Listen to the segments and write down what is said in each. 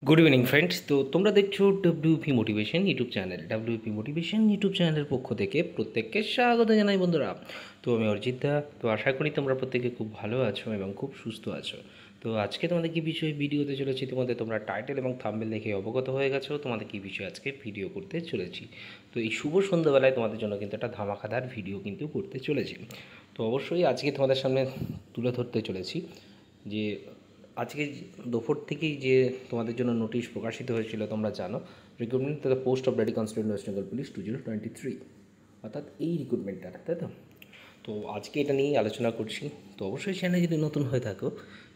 Good evening friends. তো তোমরা দেখছো WP motivation YouTube channel. WP motivation YouTube চ্যানেলের পক্ষ থেকে প্রত্যেককে স্বাগত জানাই বন্ধুরা। তো আমি অরিজিৎ দা। তো আশা করি তোমরা প্রত্যেকে খুব ভালো আছো এবং খুব সুস্থ আছো। তো আজকে তোমাদের কী বিষয়ে ভিডিওতে চলেছি, তোমরা টাইটেল এবং থাম্বনেল দেখে অবগত হয়ে গেছো তোমাদের কী বিষয়ে আজকে ভিডিও করতে চলেছি। তো এই শুভ সন্ধ্যাবেলায় তোমাদের জন্য কিন্তু একটা ধামাকাদার ভিডিও কিন্তু করতে চলেছি। তো অবশ্যই আজকে তোমাদের সামনে তুলে ধরতে চলেছি যে আজকে দুপুর থেকেই যে তোমাদের জন্য নোটিশ প্রকাশিত হয়েছিল, তোমরা জানো, recruitment to the post of lady constable West Bengal police 2023, অর্থাৎ এই রিক্রুটমেন্টটা, তাই তো। তো আজকে এটা নিয়েই আলোচনা করছি। তো অবশ্যই চ্যানেলে যদি নতুন হয়ে থাকো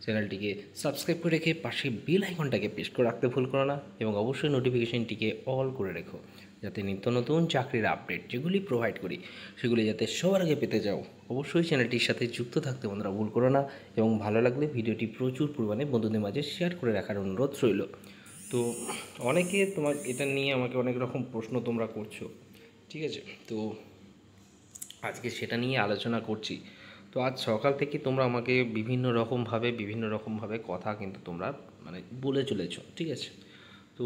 চ্যানেলটিকে সাবস্ক্রাইব করে রেখে পাশে বেল আইকনটাকে প্রেস করে রাখতে ভুল করো না, এবং অবশ্যই নোটিফিকেশানটিকে অল করে রেখো, যাতে নিত্য নতুন চাকরির আপডেট যেগুলি প্রোভাইড করি সেগুলি যাতে সবার আগে পেতে যাও। অবশ্যই চ্যানেলটির সাথে যুক্ত থাকতে বন্ধুরা ভুল করো না, এবং ভালো লাগলে ভিডিওটি প্রচুর পরিমাণে বন্ধুদের মাঝে শেয়ার করে রাখার অনুরোধ রইল। তো অনেকে তোমার এটা নিয়ে আমাকে অনেক রকম প্রশ্ন তোমরা করছো, ঠিক আছে। তো আজকে সেটা নিয়ে আলোচনা করছি। তো আজ সকাল থেকে তোমরা আমাকে বিভিন্ন রকমভাবে কথা কিন্তু তোমরা বলে চলেছো, ঠিক আছে। তো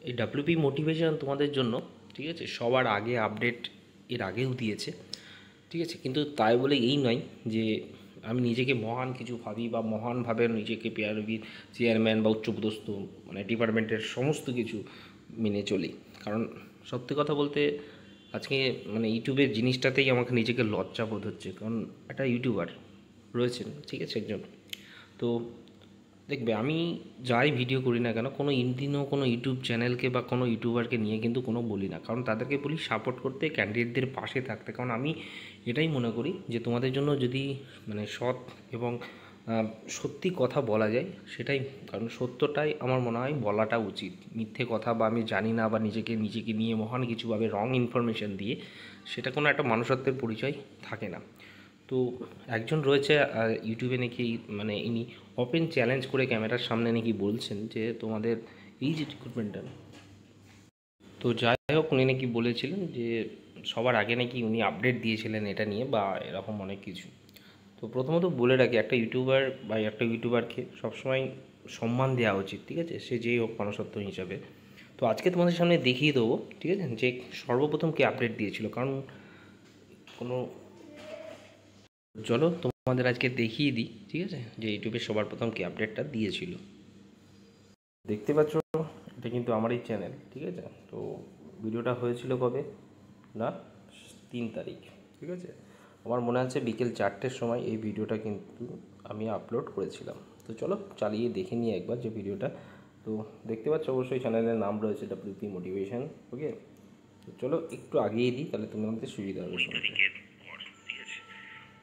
এই ডাব্লিউপি মোটিভেশন তোমাদের জন্য, ঠিক আছে, সবার আগে আপডেট এর আগেও দিয়েছে, ঠিক আছে। কিন্তু তাই বলে এই নয় যে আমি নিজেকে মহান কিছু ভাবি বা মহানভাবে নিজেকে পিআরবির চেয়ারম্যান বা উচ্চপদস্থ ডিপার্টমেন্টের সমস্ত কিছু মেনে চলি। কারণ সত্যি কথা বলতে আজকে ইউটিউবের জিনিসটাতেই আমাকে নিজেকে লজ্জা বোধ হচ্ছে, কারণ একটা ইউটিউবার রয়েছেন, ঠিক আছে, একজন। তো দেখবে আমি যাই ভিডিও করি না কেন, কোনো ইউটিউব চ্যানেলকে বা কোনো ইউটিউবারকে নিয়ে কিন্তু কোনো বলি না, কারণ তাদেরকে বলি সাপোর্ট করতে, ক্যান্ডিডেটদের পাশে থাকতে। কারণ আমি এটাই মনে করি যে তোমাদের জন্য যদি সৎ এবং সত্যি কথা বলা যায় সেটাই, কারণ সত্যটাই আমার মনে হয় বলাটা উচিত। মিথ্যে কথা বা আমি জানি না বা নিজেকে নিয়ে মহান কিছুভাবে রং ইনফরমেশন দিয়ে সেটা কোনো একটা মানুষত্বের পরিচয় থাকে না। তো একজন রয়েছে ইউটিউবে নাকি ইনি ওপেন চ্যালেঞ্জ করে ক্যামেরার সামনে নাকি বলছেন যে তোমাদের এই যে রিক্রুটমেন্টটা, তো যাই হোক উনি নাকি বলেছিলেন যে সবার আগে নাকি উনি আপডেট দিয়েছিলেন এটা নিয়ে বা এরকম অনেক কিছু। তো প্রথমত বলে রাখি, একটা ইউটিউবার বা একটা ইউটিউবারকে সবসময় সম্মান দেওয়া উচিত, ঠিক আছে, সে যেই হোক মানুষত্ব হিসাবে। তো আজকে তোমাদের সামনে দেখিয়ে দেবো, ঠিক আছে, যে সর্বপ্রথম কে আপডেট দিয়েছিল। কারণ কোনো চলো তোমাদের আজকে দেখিয়ে দিই, ঠিক আছে, যে ইউটিউবে সবার প্রথম কে আপডেটটা দিয়েছিল। দেখতে পাচ্ছ এটা কিন্তু আমারই চ্যানেল, ঠিক আছে। তো ভিডিওটা হয়েছিল কবে না, 3 তারিখ, ঠিক আছে। আমার মনে আছে বিকেল 4টের সময় এই ভিডিওটা কিন্তু আমি আপলোড করেছিলাম। তো চলো চালিয়ে দেখে নিই একবার যে ভিডিওটা। তো দেখতে পাচ্ছ অবশ্যই চ্যানেলের নাম রয়েছে ডব্লিউপি মোটিভেশন, ওকে। তো চলো একটু আগিয়ে দিই, তাহলে তোমাদের সুবিধা হবে।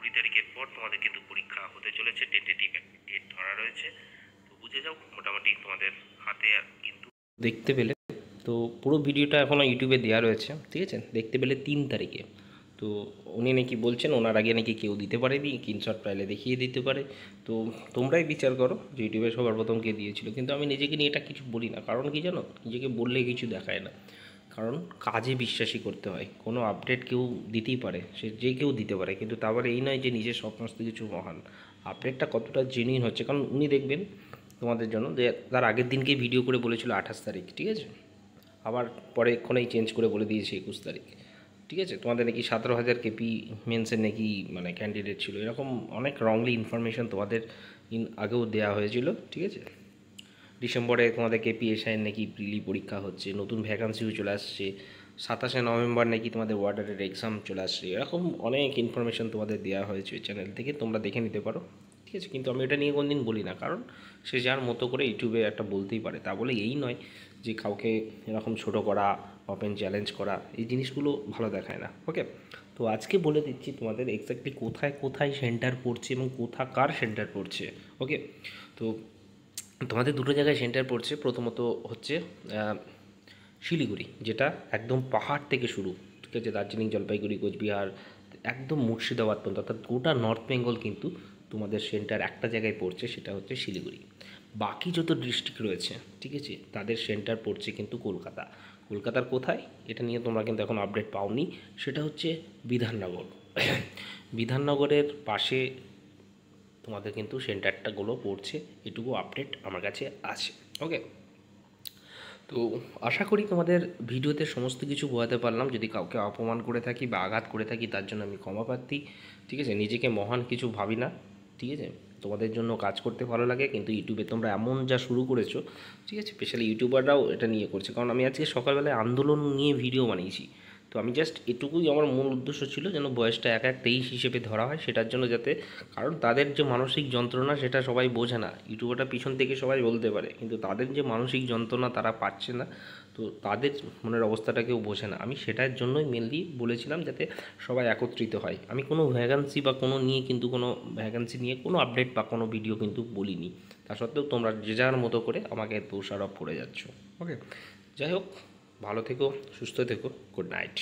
20 তারিখের পর তোমাদের কিন্তু পরীক্ষা হতে চলেছে, টেন্টেটিভ ডেট ধরা রয়েছে। তো বুঝে যাও মোটামুটি তোমাদের হাতে কিন্তু দেখতে পেলে। তো পুরো ভিডিওটা এখনও ইউটিউবে দেওয়া রয়েছে, ঠিক আছে, দেখতে পেলে 3 তারিখে। তো উনি নাকি বলছেন ওনার আগে নাকি কেউ দিতে পারেনি, স্ক্রিনশট পাইলে দেখিয়ে দিতে পারে। তো তোমরাই বিচার করো যে ইউটিউবে সবার প্রথম কে দিয়েছিল। কিন্তু আমি নিজেকে নিয়ে এটা কিছু বলি না, কারণ কি জানো, নিজেকে বললে কিছু দেখায় না। কারণ কাজে বিশ্বাসী করতে হয়। কোনো আপডেট কেউ দিতেই পারে, সে যে কেউ দিতে পারে, কিন্তু তারপরে এই নয় যে নিজের সমস্ত কিছু মহান। আপডেটটা কতটা জেনুইন হচ্ছে, কারণ উনি দেখবেন তোমাদের জন্য যে তার আগের দিনকেই ভিডিও করে বলেছিল 28 তারিখ, ঠিক আছে, আবার পরে এক্ষণেই চেঞ্জ করে বলে দিয়েছে 21 তারিখ, ঠিক আছে। তোমাদের নাকি 17,000 কেপি মেন্সের নাকি ক্যান্ডিডেট ছিল, এরকম অনেক রংলি ইনফরমেশন তোমাদের আগেও দেওয়া হয়েছিল, ঠিক আছে। ডিসেম্বরে তোমাদের কেপিএসআইয়ের নাকি প্রিলি পরীক্ষা হচ্ছে, নতুন ভ্যাকান্সিও চলে আসছে, 27শে নভেম্বর নাকি তোমাদের ওয়ার্ডারের এক্সাম চলে আসছে। এরকম অনেক ইনফরমেশন তোমাদের দেওয়া হয়েছে ওই চ্যানেল থেকে, তোমরা দেখে নিতে পারো, ঠিক আছে। কিন্তু আমি এটা নিয়ে কোনোদিন বলি না, কারণ সে যার মতো করে ইউটিউবে একটা বলতেই পারে। তা বলে এই নয় যে কাউকে এরকম ছোটো করা, ওপেন চ্যালেঞ্জ করা, এই জিনিসগুলো ভালো দেখায় না, ওকে। তো আজকে বলে দিচ্ছি তোমাদের এক্স্যাক্টলি কোথায় কোথায় সেন্টার পড়ছে এবং কোথাকার সেন্টার পড়ছে, ওকে। তো তোমাদের দুটো জায়গায় সেন্টার পড়ছে। প্রথমত হচ্ছে শিলিগুড়ি, যেটা একদম পাহাড় থেকে শুরু, ঠিক আছে, দার্জিলিং, জলপাইগুড়ি, কোচবিহার, একদম মুর্শিদাবাদ পর্যন্ত, অর্থাৎ গোটা নর্থ বেঙ্গল কিন্তু তোমাদের সেন্টার একটা জায়গায় পড়ছে, সেটা হচ্ছে শিলিগুড়ি। বাকি যত ডিস্ট্রিক্ট রয়েছে, ঠিক আছে, তাদের সেন্টার পড়ছে কিন্তু কলকাতা। কলকাতার কোথায় এটা নিয়ে তোমরা কিন্তু এখন আপডেট পাওনি, সেটা হচ্ছে বিধাননগর। বিধাননগরের পাশে তোমাদের কিন্তু সেন্টারটাগুলো পড়ছে, এটুকু আপডেট আমার কাছে আছে, ওকে। তো আশা করি তোমাদের ভিডিওতে সমস্ত কিছু বোঝাতে পারলাম। যদি কাউকে অপমান করে থাকি বা আঘাত করে থাকি তার জন্য আমি ক্ষমা প্রার্থী। ঠিক আছে, নিজেকে মহান কিছু ভাবি না। ঠিক আছে, তোমাদের জন্য কাজ করতে ভালো লাগে, কিন্তু ইউটিউবে তোমরা এমন যা শুরু করেছো, ঠিক আছে, স্পেশালি ইউটিউবাররাও এটা নিয়ে করছে। কারণ আমি আজকে সকালবেলায় আন্দোলন নিয়ে ভিডিও বানিয়েছি। তো আমি জাস্ট এটুকুই, আমার মূল উদ্দেশ্য ছিল যেন বয়সটা 1-1-23 হিসেবে ধরা হয়, সেটার জন্য যাতে, কারণ তাদের যে মানসিক যন্ত্রণা সেটা সবাই বোঝে না। ইউটিউবটা পিছন থেকে সবাই বলতে পারে, কিন্তু তাদের যে মানসিক যন্ত্রণা তারা পাচ্ছে না, তো তাদের মনের অবস্থাটা কেউ বোঝে না। আমি সেটার জন্যই মেনলি বলেছিলাম, যাতে সবাই একত্রিত হয়। আমি কোনো ভ্যাকান্সি বা কোনো নিয়ে কিন্তু কোনো ভ্যাকান্সি নিয়ে কোনো আপডেট বা কোনো ভিডিও কিন্তু বলিনি। তা সত্ত্বেও তোমরা যে যার মতো করে আমাকে দোষারোপ করে যাচ্ছ। ওকে, যাই হোক, ভালো থেকো, সুস্থ থেকো, গুড নাইট।